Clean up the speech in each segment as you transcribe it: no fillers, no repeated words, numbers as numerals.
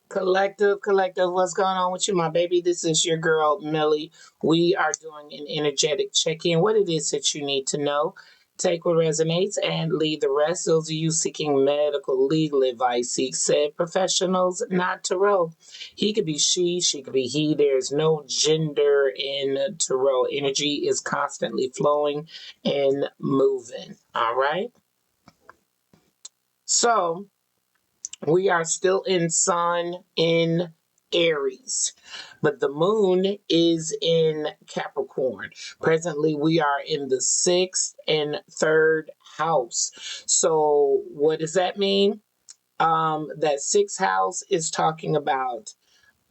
Collective, what's going on with you, my baby? This is your girl, Millie. We are doing an energetic check in. What it is that you need to know. Take what resonates and leave the rest. Those of you seeking medical, legal advice, seek said professionals, not tarot. He could be she could be he. There's no gender in tarot. Energy is constantly flowing and moving. All right. So, we are still in Sun in Aries, but the moon is in Capricorn. Presently, we are in the sixth and third house. So, what does that mean? That sixth house is talking about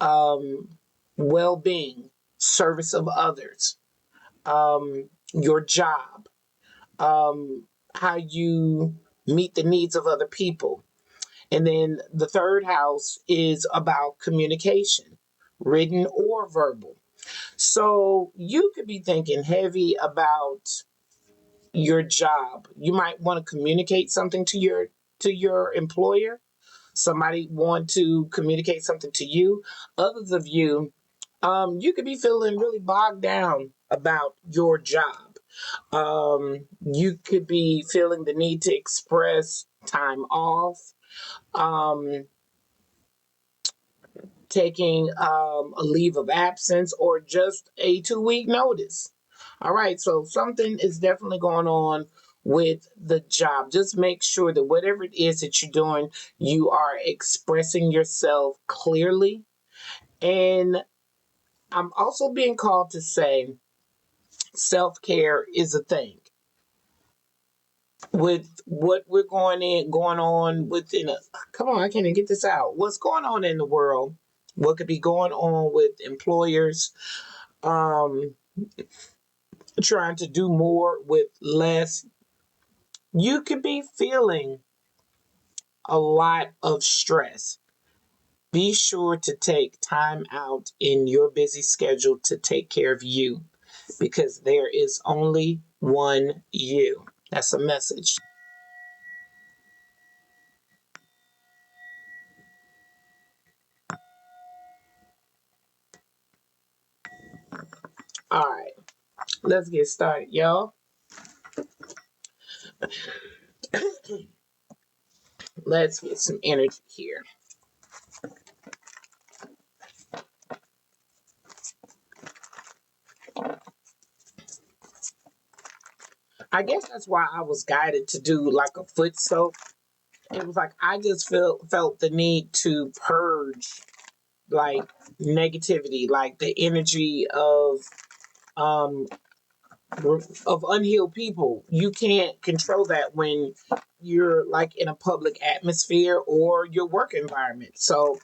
um, well being, service of others, your job, how you meet the needs of other people. And then the third house is about communication, written or verbal. So you could be thinking heavy about your job. You might want to communicate something to your employer. Somebody want to communicate something to you. Others of you, you could be feeling really bogged down about your job. You could be feeling the need to express time off. Um, Taking a leave of absence or just a 2 week notice. All right, so something is definitely going on with the job. Just make sure that whatever it is that you're doing, you are expressing yourself clearly. And I'm also being called to say self care is a thing. With what we're going on within a come on, I can't even get this out. What's going on in the world? What could be going on with employers? um Trying to do more with less, you could be feeling a lot of stress. Be sure to take time out in your busy schedule to take care of you because there is only one you. That's a message. All right, let's get started, y'all. Let's get some energy here. I guess that's why I was guided to do like a foot soak. It was like I just felt the need to purge like negativity, like the energy um of unhealed people. You can't control that when you're like in a public atmosphere or your work environment. So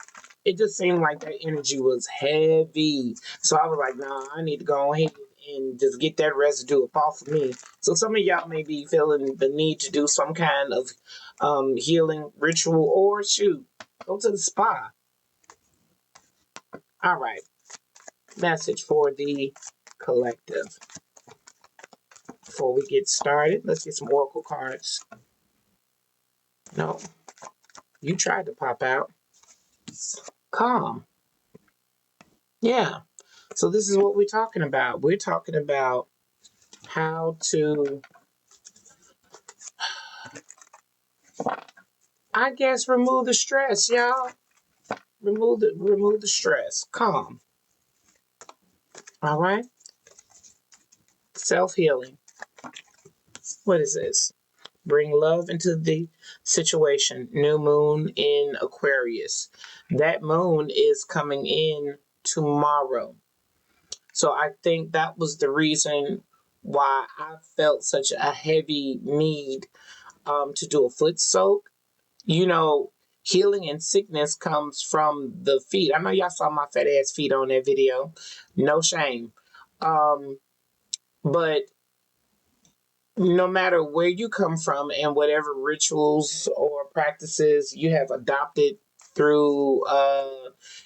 it just seemed like that energy was heavy. So I was like, nah, I need to go ahead and just get that residue up off of me. So some of y'all may be feeling the need to do some kind of healing ritual or shoot, go to the spa. All right. Message for the collective. Before we get started, let's get some oracle cards. No, you tried to pop out. Calm. Yeah. So this is what we're talking about. We're talking about how to, I guess, remove the stress, y'all. Remove the stress. Calm. All right. Self healing. What is this? Bring love into the situation. New moon in Aquarius. That moon is coming in tomorrow. So I think that was the reason why I felt such a heavy need to do a foot soak. You know, healing and sickness comes from the feet. I know y'all saw my fat ass feet on that video. No shame. Um, but no matter where you come from and whatever rituals or practices you have adopted through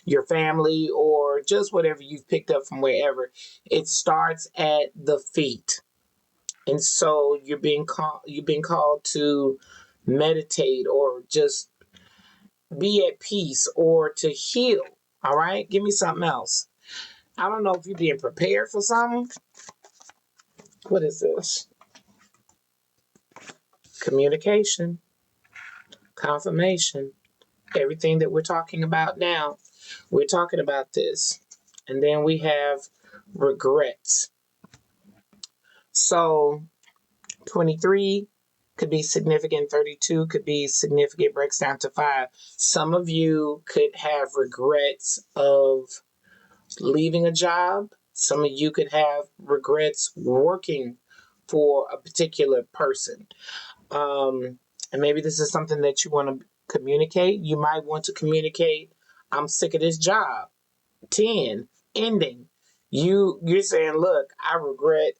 your family or just whatever you've picked up from wherever, it starts at the feet. And so you're being called to meditate or just be at peace or to heal. All right, give me something else. I don't know if you're being prepared for something. What is this? Communication, confirmation, everything that we're talking about now. We're talking about this. And then we have regrets. So 23 could be significant, 32 could be significant, breaks down to 5. Some of you could have regrets of leaving a job. Some of you could have regrets working for a particular person. And maybe this is something that you want to communicate. You might want to communicate, I'm sick of this job. 10 ending. You're saying, look, I regret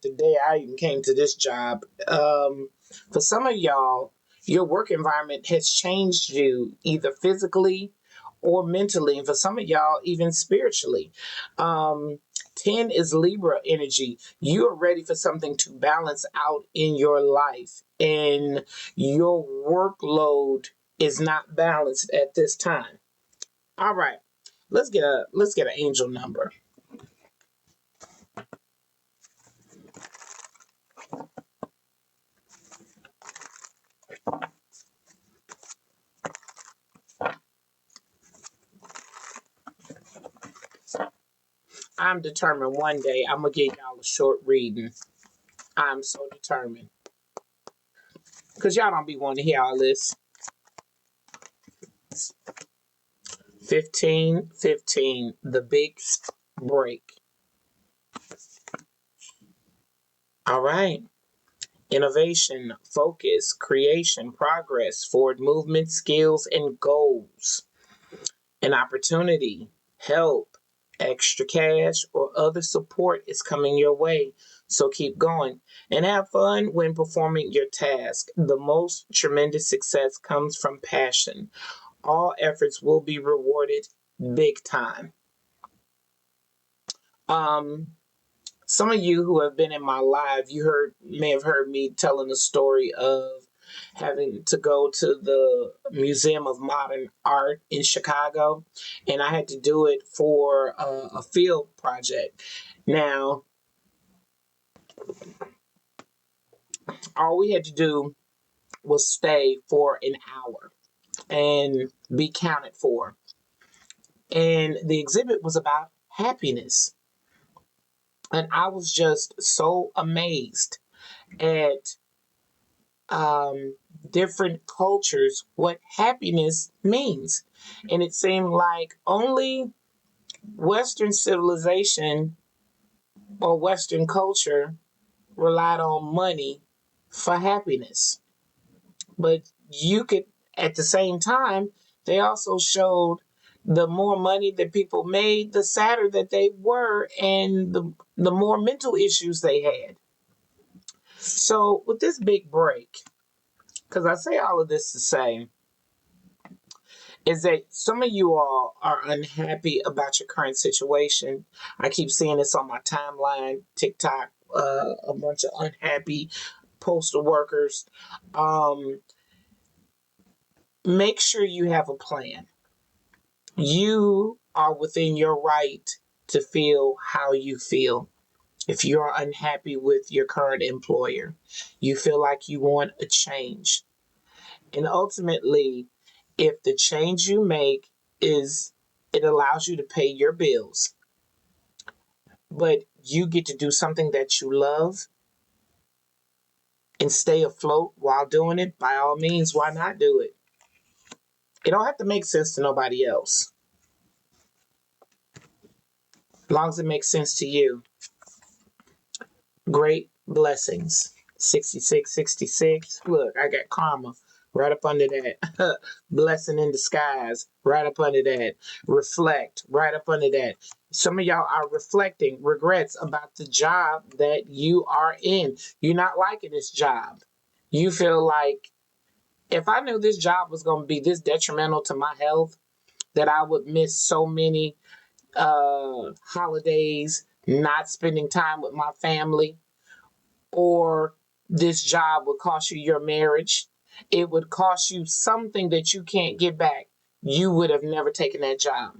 the day I even came to this job. For some of y'all, your work environment has changed you either physically or mentally, and for some of y'all, even spiritually. um 10 is Libra energy. You are ready for something to balance out in your life, and your workload is not balanced at this time. All right. Let's get an angel number. I'm determined one day I'm gonna get y'all a short reading. I'm so determined. Cause y'all don't be wanting to hear all this. 1515, the big break. All right. Innovation, focus, creation, progress, forward movement, skills, and goals. An opportunity, help, extra cash, or other support is coming your way. So keep going and have fun when performing your task. The most tremendous success comes from passion. All efforts will be rewarded big time. Um, some of you who have been in my live, may have heard me telling the story of having to go to the Museum of Modern Art in Chicago, and I had to do it for a field project. Now, all we had to do was stay for an hour and be counted for. And the exhibit was about happiness. And I was just so amazed at um, different cultures what happiness means. And it seemed like only Western civilization or Western culture relied on money for happiness. But you could, at the same time, they also showed the more money that people made, the sadder that they were, and the more mental issues they had. So, with this big break, because I say all of this to say, is that some of you all are unhappy about your current situation. I keep seeing this on my timeline, TikTok, a bunch of unhappy postal workers. Um, make sure you have a plan. You are within your right to feel how you feel. If you're unhappy with your current employer, you feel like you want a change. And ultimately, if the change you make is it allows you to pay your bills, but you get to do something that you love and stay afloat while doing it, by all means, why not do it? It don't have to make sense to nobody else. As long as it makes sense to you. Great blessings. 6666. Look, I got karma right up under that. Blessing in disguise right up under that. Reflect right up under that. Some of y'all are reflecting regrets about the job that you are in. You're not liking this job. You feel like, if I knew this job was going to be this detrimental to my health, that I would miss so many holidays, not spending time with my family, or this job would cost you your marriage. it would cost you something that you can't get back, you would have never taken that job.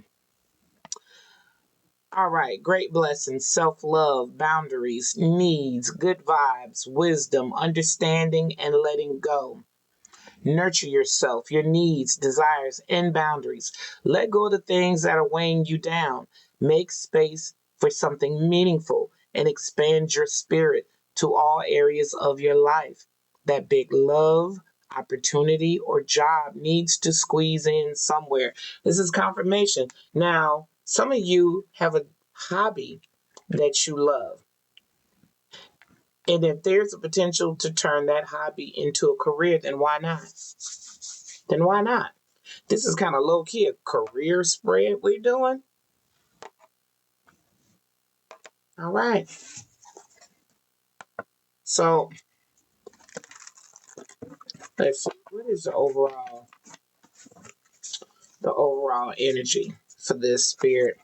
All right, great blessings, self love, boundaries, needs, good vibes, wisdom, understanding, and letting go. Nurture yourself, your needs, desires, and boundaries. Let go of the things that are weighing you down. Make space for something meaningful and expand your spirit to all areas of your life. That big love, opportunity, or job needs to squeeze in somewhere. This is confirmation. Now, some of you have a hobby that you love. And if there's a potential to turn that hobby into a career, then why not? Then why not? This is kind of low key a career spread we're doing. All right. So let's see. What is the overall energy for this spirit?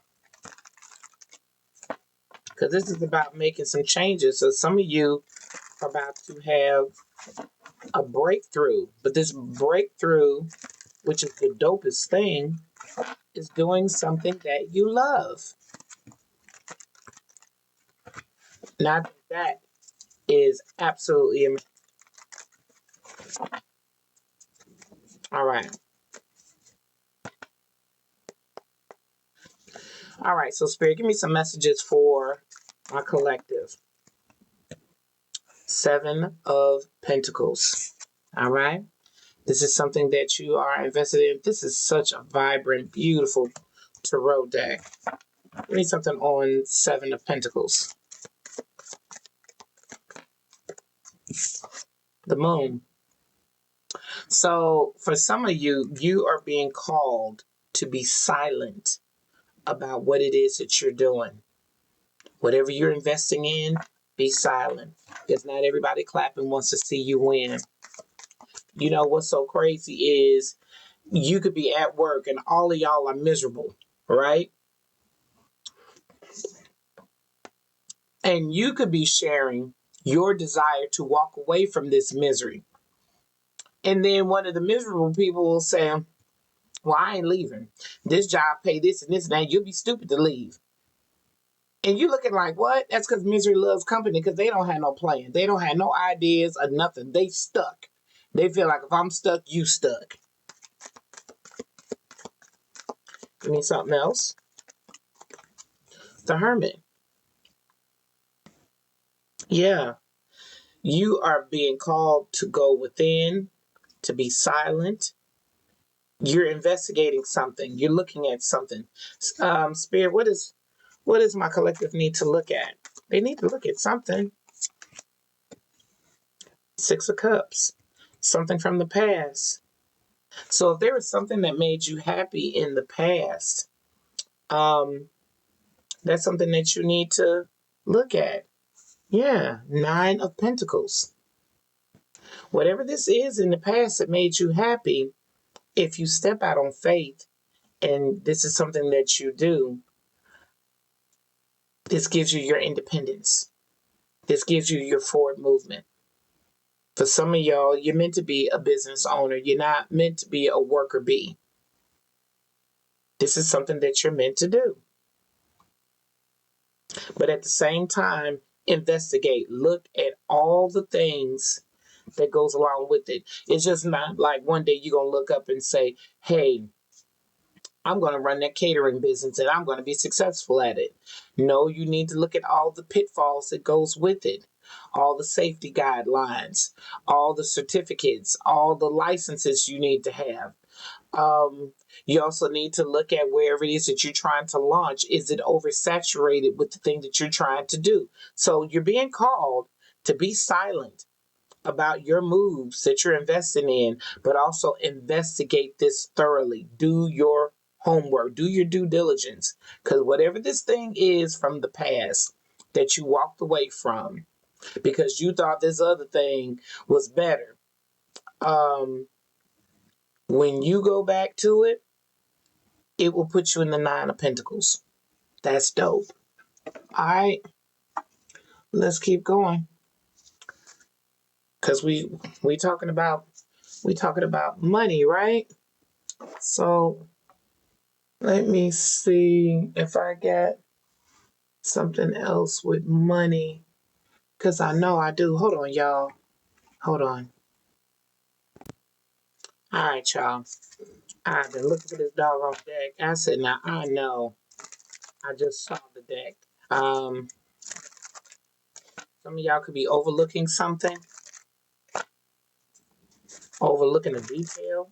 Because this is about making some changes. So some of you are about to have a breakthrough, but this breakthrough, which is the dopest thing, is doing something that you love. Not that is absolutely amazing. All right. All right. So, Spirit, give me some messages for my collective. Seven of Pentacles. All right. This is something that you are invested in. This is such a vibrant, beautiful tarot deck. Give me something on Seven of Pentacles. The Moon. So, for some of you, you are being called to be silent about what it is that you're doing. Whatever you're investing in, be silent. Because not everybody clapping wants to see you win. You know what's so crazy is you could be at work and all of y'all are miserable, right? And you could be sharing your desire to walk away from this misery. And then one of the miserable people will say, well, I ain't leaving. This job pay this and this and that. You'll be stupid to leave. And you looking like, what? That's because misery loves company because they don't have no plan. They don't have no ideas or nothing. They stuck. They feel like if I'm stuck, you stuck. Give me something else. The Hermit. Yeah. You are being called to go within, to be silent. You're investigating something. You're looking at something. Spirit, what does my collective need to look at? They need to look at something. Six of Cups. Something from the past. So if there was something that made you happy in the past, that's something that you need to look at. Yeah, Nine of Pentacles. Whatever this is in the past that made you happy, if you step out on faith and this is something that you do, this gives you your independence. This gives you your forward movement. For some of y'all, you're meant to be a business owner. You're not meant to be a worker bee. This is something that you're meant to do. But at the same time, investigate. Look at all the things that goes along with it. It's just not like one day you're going to look up and say, hey, I'm going to run that catering business and I'm going to be successful at it. No, you need to look at all the pitfalls that goes with it, all the safety guidelines, all the certificates, all the licenses you need to have. You also need to look at wherever it is that you're trying to launch. Is it oversaturated with the thing that you're trying to do? So you're being called to be silent about your moves that you're investing in, but also investigate this thoroughly. Do your homework, do your due diligence, because whatever this thing is from the past that you walked away from because you thought this other thing was better, when you go back to it, it will put you in the Nine of Pentacles. That's dope. All right, let's keep going because we talking about We talking about money, right? So let me see if I got something else with money. Cause I know I do. Hold on, y'all. Hold on. All right, y'all. I've been looking for this doggone deck. I said, now I know. I just saw the deck. Um, some of y'all could be overlooking something, overlooking a detail.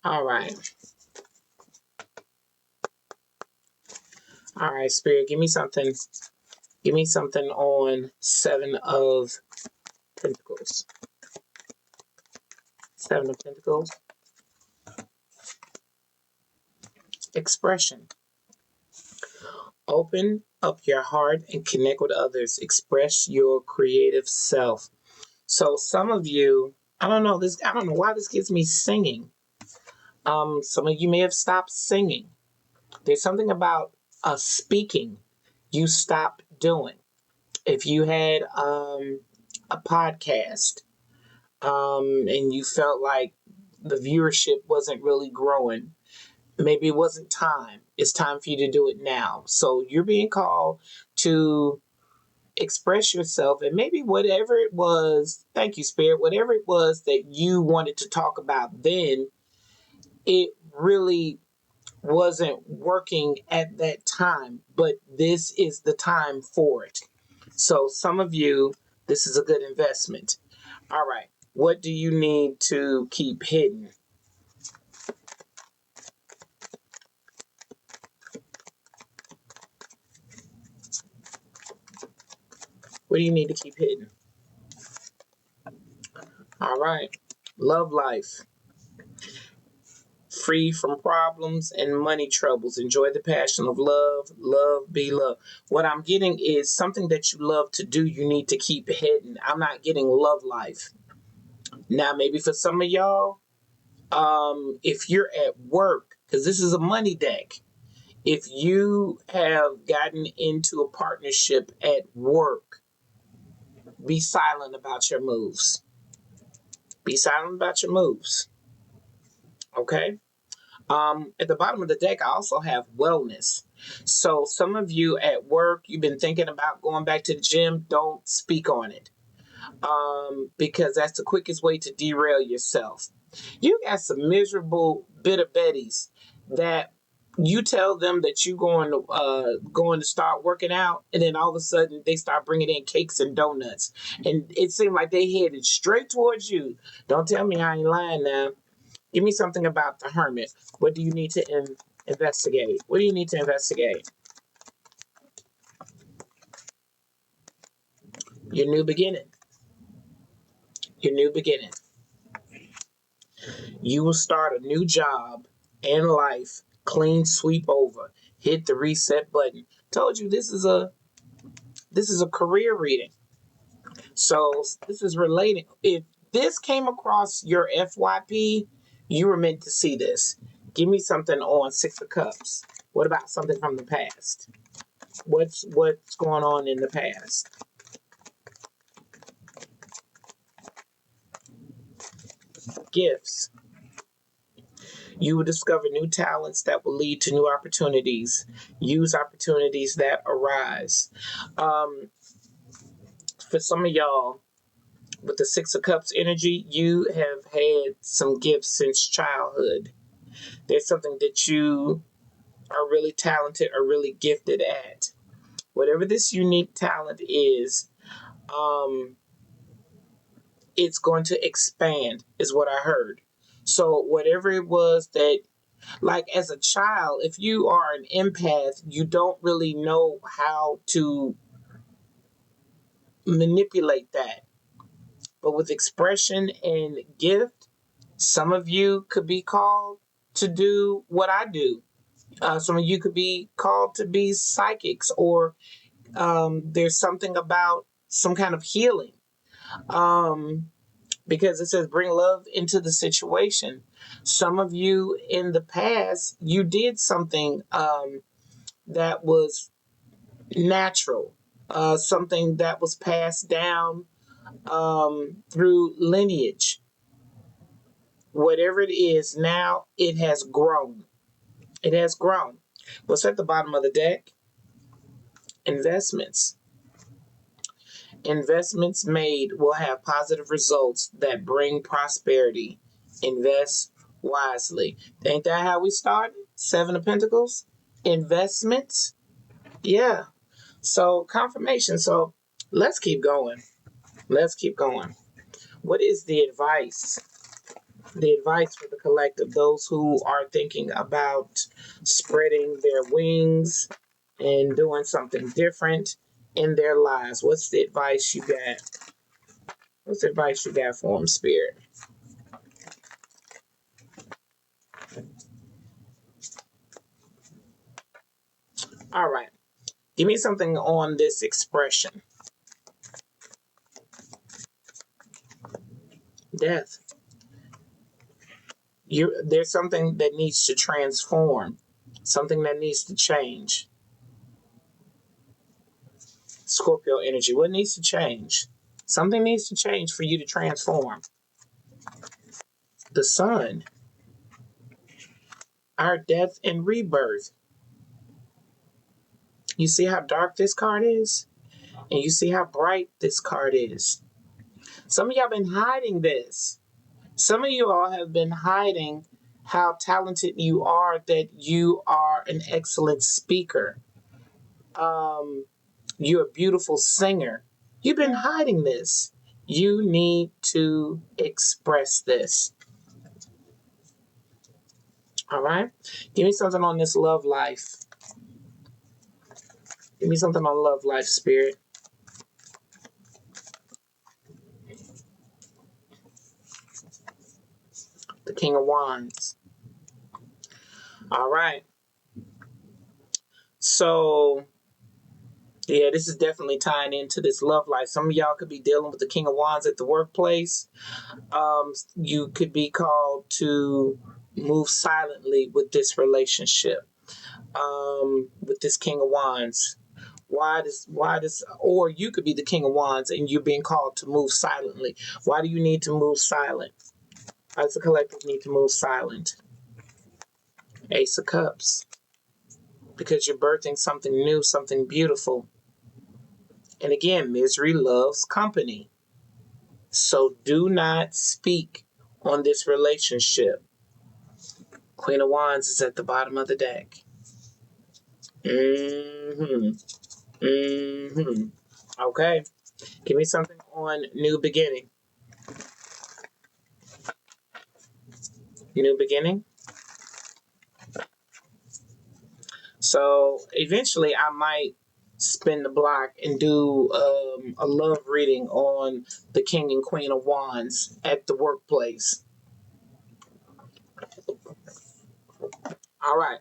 All right. All right, Spirit, give me something. Give me something on Seven of Pentacles. Seven of Pentacles. Expression. Open up your heart and connect with others. Express your creative self. So some of you, I don't know this. I don't know why this gets me singing. Some of you may have stopped singing. There's something about speaking you stop doing. If you had a podcast and you felt like the viewership wasn't really growing, maybe it wasn't time. It's time for you to do it now. So you're being called to express yourself, and maybe whatever it was, thank you, Spirit, whatever it was that you wanted to talk about then, it really wasn't working at that time, but this is the time for it. So some of you, this is a good investment. All right. What do you need to keep hidden? What do you need to keep hidden? All right. Love life. Free from problems and money troubles. Enjoy the passion of love. Love, be love. What I'm getting is something that you love to do, you need to keep hidden. I'm not getting love life. Now, maybe for some of y'all, if you're at work, because this is a money deck, if you have gotten into a partnership at work, be silent about your moves. Be silent about your moves. Okay? At the bottom of the deck, I also have wellness. So some of you at work, you've been thinking about going back to the gym. Don't speak on it, because that's the quickest way to derail yourself. You got some miserable bitter betties that you tell them that you're going to start working out, and then all of a sudden they start bringing in cakes and donuts, and it seemed like they headed straight towards you. Don't tell me I ain't lying now. Give me something about the Hermit. What do you need to investigate? What do you need to investigate? Your new beginning. Your new beginning. You will start a new job and life. Clean sweep over. Hit the reset button. Told you this is a career reading. So this is relating. If this came across your FYP, you were meant to see this. Give me something on Six of Cups. What about something from the past? What's going on in the past? Gifts. You will discover new talents that will lead to new opportunities. Use opportunities that arise. Um, for some of y'all, with the Six of Cups energy, you have had some gifts since childhood. There's something that you are really talented or really gifted at. Whatever this unique talent is, um, it's going to expand, is what I heard. So, whatever it was that, like as a child, if you are an empath, you don't really know how to manipulate that. But with expression and gift, some of you could be called to do what I do. Some of you could be called to be psychics, or there's something about some kind of healing. Um, because it says bring love into the situation. Some of you in the past, you did something that was natural, something that was passed down, through lineage, whatever it is, now it has grown. It has grown. What's at the bottom of the deck? Investments. Investments made will have positive results that bring prosperity. Invest wisely. Ain't that how we started? Seven of Pentacles. Investments. Yeah. So confirmation. So let's keep going. Let's keep going. What is the advice? The advice for the collective, those who are thinking about spreading their wings and doing something different in their lives. What's the advice you got? What's the advice you got for them, Spirit? All right. Give me something on this expression. Death. There's something that needs to transform, something that needs to change. Scorpio energy. What needs to change? Something needs to change for you to transform. The sun. Our death and rebirth. You see how dark this card is? And you see how bright this card is. Some of y'all been hiding this. Some of you all have been hiding how talented you are, that you are an excellent speaker. You're a beautiful singer. You've been hiding this. You need to express this. All right? Give me something on this love life. Give me something on love life, Spirit. The King of Wands. All right. So, yeah, this is definitely tying into this love life. Some of y'all could be dealing with the King of Wands at the workplace. You could be called to move silently with this relationship, with this King of Wands. Or you could be the King of Wands and you're being called to move silently. Why do you need to move silent? Why does the collective need to move silent? Ace of Cups. Because you're birthing something new, something beautiful. And again, misery loves company. So do not speak on this relationship. Queen of Wands is at the bottom of the deck. Okay. Give me something on new beginning. New beginning. So eventually I might spin the block and do a love reading on the King and Queen of Wands at the workplace. All right.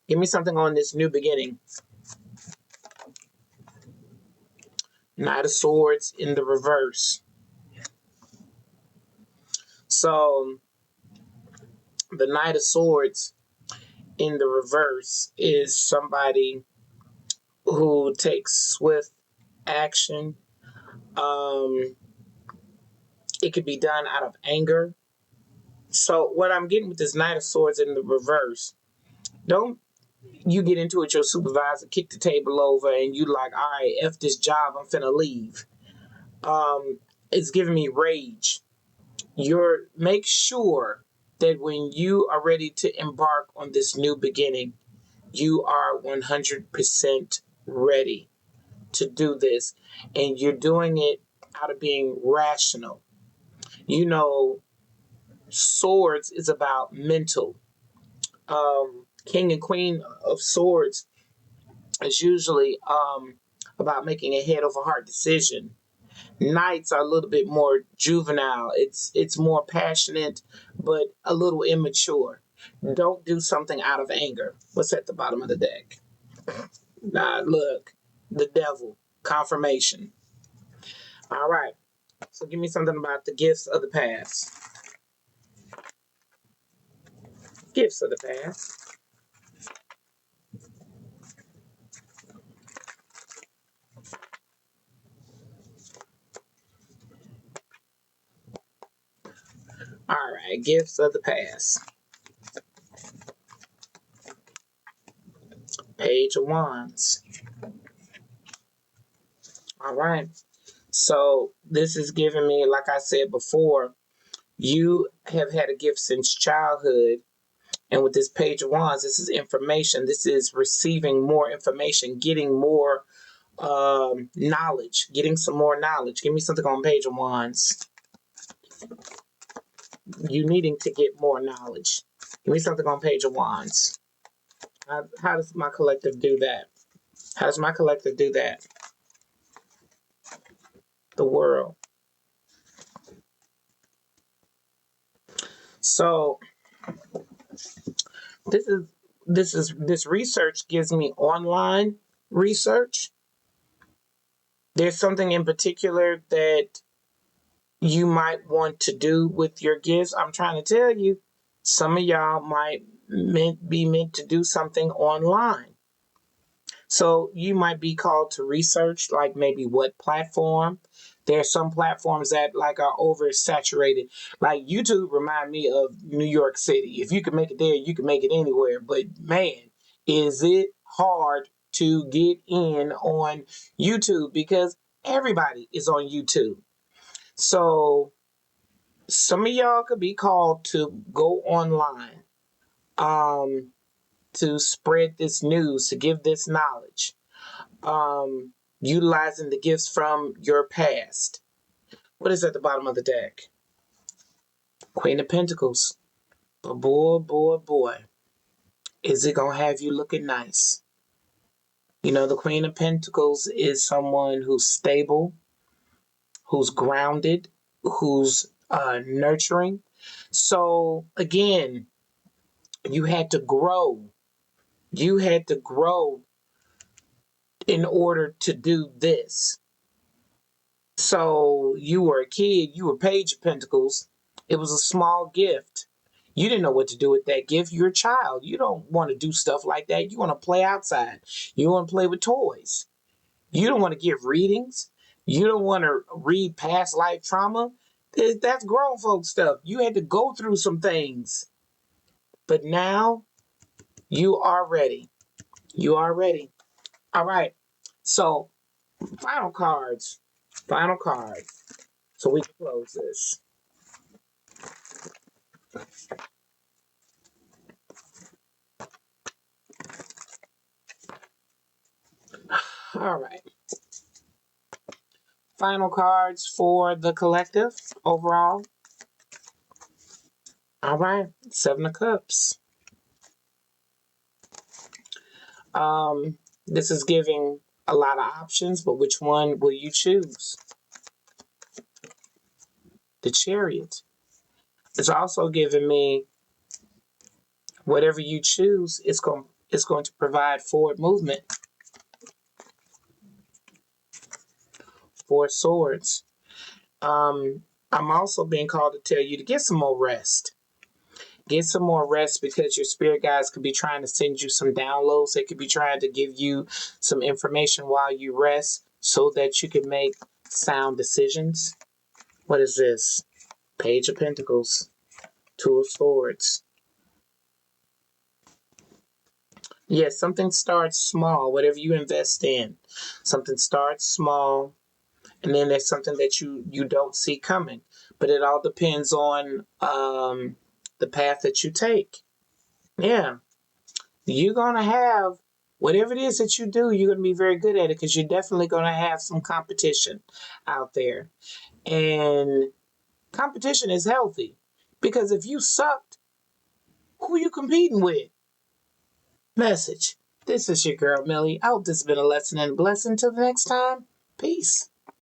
Give me something on this new beginning. Knight of Swords in the reverse. So the Knight of Swords in the reverse is somebody who takes swift action. It could be done out of anger. So what I'm getting with this Knight of Swords in the reverse, don't you get into it, your supervisor kick the table over and you like, all right, F this job, I'm finna leave. It's giving me rage. Make sure that when you are ready to embark on this new beginning, you are 100% ready to do this. And you're doing it out of being rational. You know, swords is about mental. King and Queen of Swords is usually about making a head over heart decision. Knights are a little bit more juvenile. It's more passionate, but a little immature. Don't do something out of anger. What's at the bottom of the deck? Nah, look, the devil. Confirmation. All right. So give me something about the gifts of the past. Gifts of the past. All right, gifts of the past. Page of Wands. All right. So this is giving me, like I said before, you have had a gift since childhood. And with this Page of Wands, this is information. This is receiving more information, getting more knowledge, getting some more knowledge. Give me something on Page of Wands. You needing to get more knowledge. Give me something on Page of Wands. How does my collective do that? How does my collective do that? The world. So this research gives me online research. There's something in particular that you might want to do with your gifts. I'm trying to tell you, some of y'all might be meant to do something online. So you might be called to research, like maybe what platform. There are some platforms that like are oversaturated. Like YouTube remind me of New York City. If you can make it there, you can make it anywhere. But man, is it hard to get in on YouTube because everybody is on YouTube. So some of y'all could be called to go online, to spread this news, to give this knowledge, utilizing the gifts from your past. What is at the bottom of the deck? Queen of Pentacles. But boy, boy, boy, is it gonna have you looking nice? You know, the Queen of Pentacles is someone who's stable, who's grounded, who's nurturing. So again, you had to grow. You had to grow in order to do this. So you were a kid, you were Page of Pentacles. It was a small gift. You didn't know what to do with that gift. You're a child. You don't want to do stuff like that. You want to play outside. You want to play with toys. You don't want to give readings. You don't want to read past life trauma. That's grown folk stuff. You had to go through some things. But now you are ready. You are ready. All right. So, final cards. Final card. So we can close this. All right. Final cards for the collective overall. All right. Seven of Cups. This is giving a lot of options, but which one will you choose? The Chariot. It's also giving me whatever you choose, it's going to provide forward movement. Four Swords. I'm also being called to tell you to get some more rest. Get some more rest because your spirit guides could be trying to send you some downloads. They could be trying to give you some information while you rest so that you can make sound decisions. What is this? Page of Pentacles. Two of Swords. Yes, something starts small, whatever you invest in. Something starts small, and then there's something that you don't see coming. But it all depends on the path that you take. Yeah. You're going to have whatever it is that you do, you're going to be very good at it because you're definitely going to have some competition out there. And competition is healthy because if you sucked, who you competing with? Message. This is your girl, Millie. I hope this has been a lesson and a blessing. Till the next time, peace.